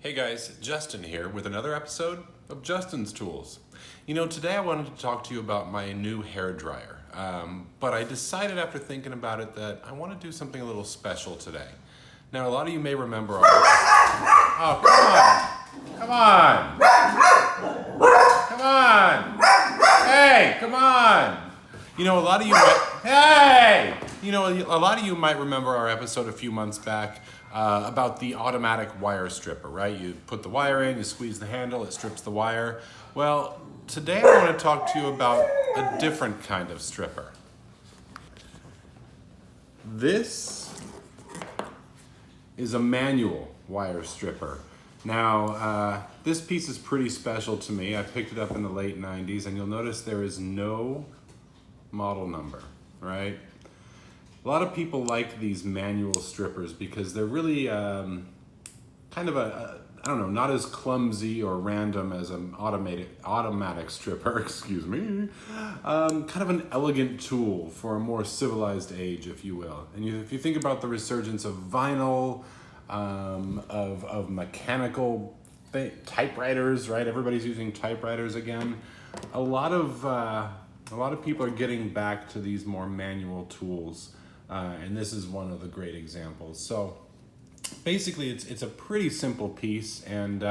Hey guys, Justin here with another episode of Justin's Tools. You know, today I wanted to talk to you about my new hair dryer, but I decided after thinking about it that I want to do something a little special today. Now, a lot of you may remember our... Oh, come on! Come on! Hey, come on! You know, a lot of you might... Hey! You know, a lot of you might remember our episode a few months back about the automatic wire stripper, right? You put the wire in, you squeeze the handle, it strips the wire. Well, today I want to talk to you about a different kind of stripper. This is a manual wire stripper. Now, this piece is pretty special to me. I picked it up in the late 90s, and you'll notice there is no model number, right? A lot of people like these manual strippers because they're really kind of I don't know, not as clumsy or random as an automatic stripper, excuse me. Kind of an elegant tool for a more civilized age, if you will. And if you think about the resurgence of vinyl, of mechanical typewriters, right? Everybody's using typewriters again. A lot of people are getting back to these more manual tools. And this is one of the great examples. So basically it's a pretty simple piece, and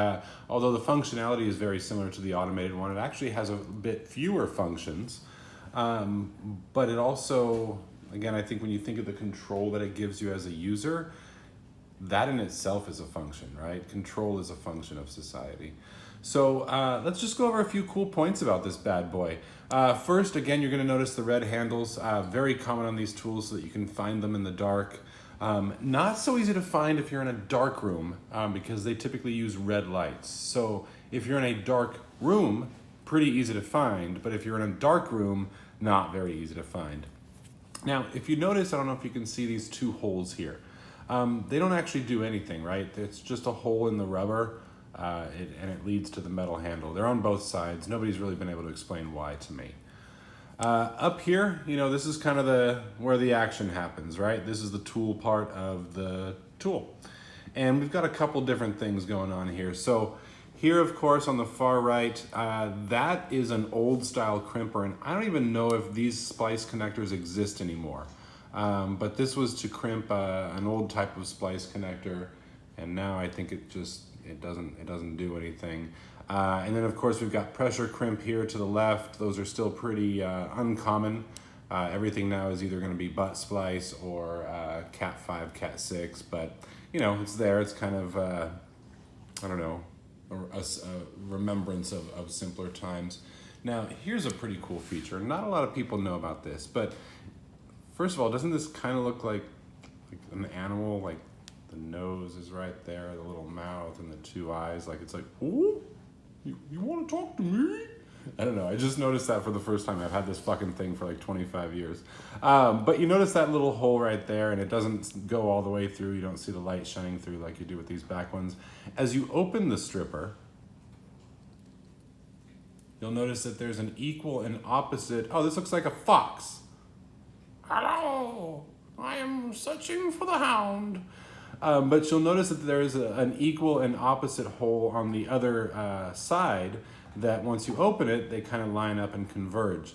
although the functionality is very similar to the automated one, it actually has a bit fewer functions. But it also, again, I think when you think of the control that it gives you as a user, that in itself is a function, right? Control is a function of society. So let's just go over a few cool points about this bad boy. First, again, you're going to notice the red handles, very common on these tools so that you can find them in the dark. Not so easy to find if you're in a dark room because they typically use red lights. So if you're in a dark room, pretty easy to find, but if you're in a dark room, not very easy to find. Now, if you notice, I don't know if you can see these two holes here. They don't actually do anything, right? It's just a hole in the rubber. And it leads to the metal handle. They're on both sides. Nobody's really been able to explain why to me. Up here, you know, this is kind of where the action happens, right? This is the tool part of the tool. And we've got a couple different things going on here. So here, of course, on the far right, that is an old style crimper. And I don't even know if these splice connectors exist anymore. But this was to crimp an old type of splice connector. And now I think it doesn't do anything. And then of course we've got pressure crimp here to the left. Those are still pretty uncommon. Everything now is either going to be butt splice or Cat 5, Cat 6, but you know, it's there. It's kind of, I don't know, a remembrance of simpler times. Now here's a pretty cool feature. Not a lot of people know about this, but first of all, doesn't this kind of look like an animal? Like the nose is right there, the little mouth and the two eyes. Like it's like, ooh, you want to talk to me? I don't know. I just noticed that for the first time. I've had this fucking thing for like 25 years. But you notice that little hole right there, and it doesn't go all the way through. You don't see the light shining through like you do with these back ones. As you open the stripper, you'll notice that there's an equal and opposite. Oh, this looks like a fox. Hello, I am searching for the hound. But you'll notice that there is an equal and opposite hole on the other side that once you open it, they kind of line up and converge.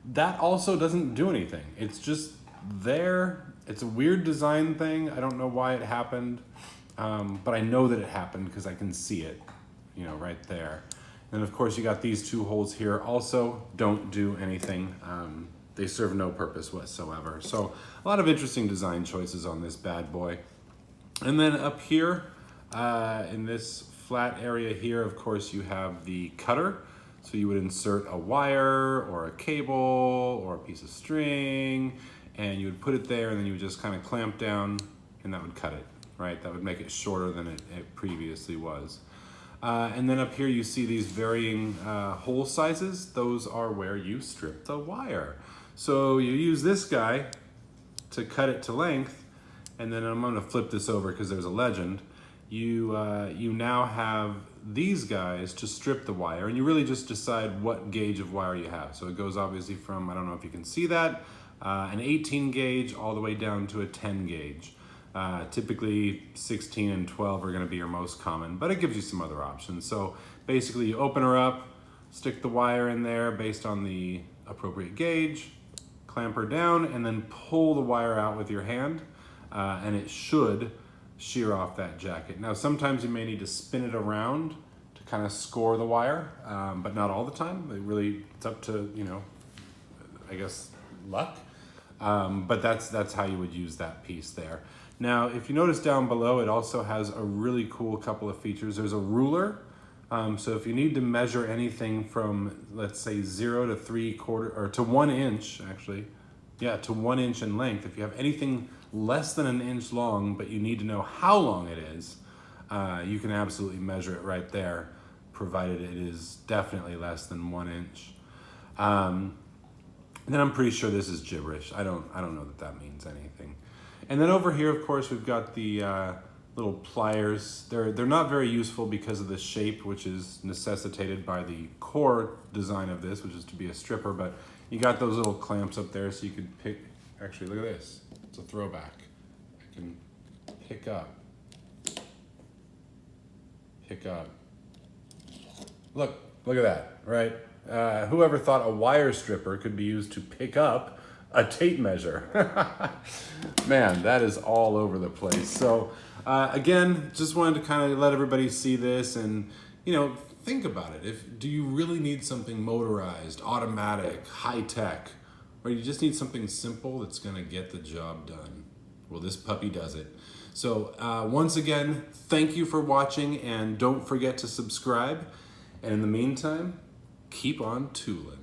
That also doesn't do anything. It's just there. It's a weird design thing. I don't know why it happened, but I know that it happened because I can see it, you know, right there. And of course you got these two holes here. Also don't do anything. They serve no purpose whatsoever. So a lot of interesting design choices on this bad boy. And then up here, in this flat area here, of course, you have the cutter. So you would insert a wire or a cable or a piece of string, and you would put it there, and then you would just kind of clamp down, and that would cut it, right? That would make it shorter than it previously was. And then up here, you see these varying hole sizes. Those are where you strip the wire. So you use this guy to cut it to length. And then I'm going to flip this over because there's a legend. You now have these guys to strip the wire, and you really just decide what gauge of wire you have. So it goes obviously from, I don't know if you can see that, an 18 gauge all the way down to a 10 gauge. Typically 16 and 12 are going to be your most common, but it gives you some other options. So basically you open her up, stick the wire in there based on the appropriate gauge, clamp her down, and then pull the wire out with your hand, and it should shear off that jacket. Now sometimes you may need to spin it around to kind of score the wire, but not all the time. It's up to, I guess, luck. But that's how you would use that piece there. Now, if you notice down below, it also has a really cool couple of features. There's a ruler. So if you need to measure anything from, let's say, 0 to 3/4, or to 1 inch, actually, to 1 inch in length, if you have anything less than an inch long, but you need to know how long it is, you can absolutely measure it right there, provided it is definitely less than 1 inch. Then I'm pretty sure this is gibberish. I don't know that means anything. And then over here, of course, we've got the little pliers. They're not very useful because of the shape, which is necessitated by the core design of this, which is to be a stripper. But you got those little clamps up there, so you could pick. Actually, look at this. It's a throwback. I can pick up. Look at that, right? Whoever thought a wire stripper could be used to pick up a tape measure? Man, that is all over the place. So again, just wanted to kind of let everybody see this and, think about it. Do you really need something motorized, automatic, high tech, or you just need something simple that's gonna get the job done? Well, this puppy does it. So once again, thank you for watching, and don't forget to subscribe. And in the meantime, keep on tooling.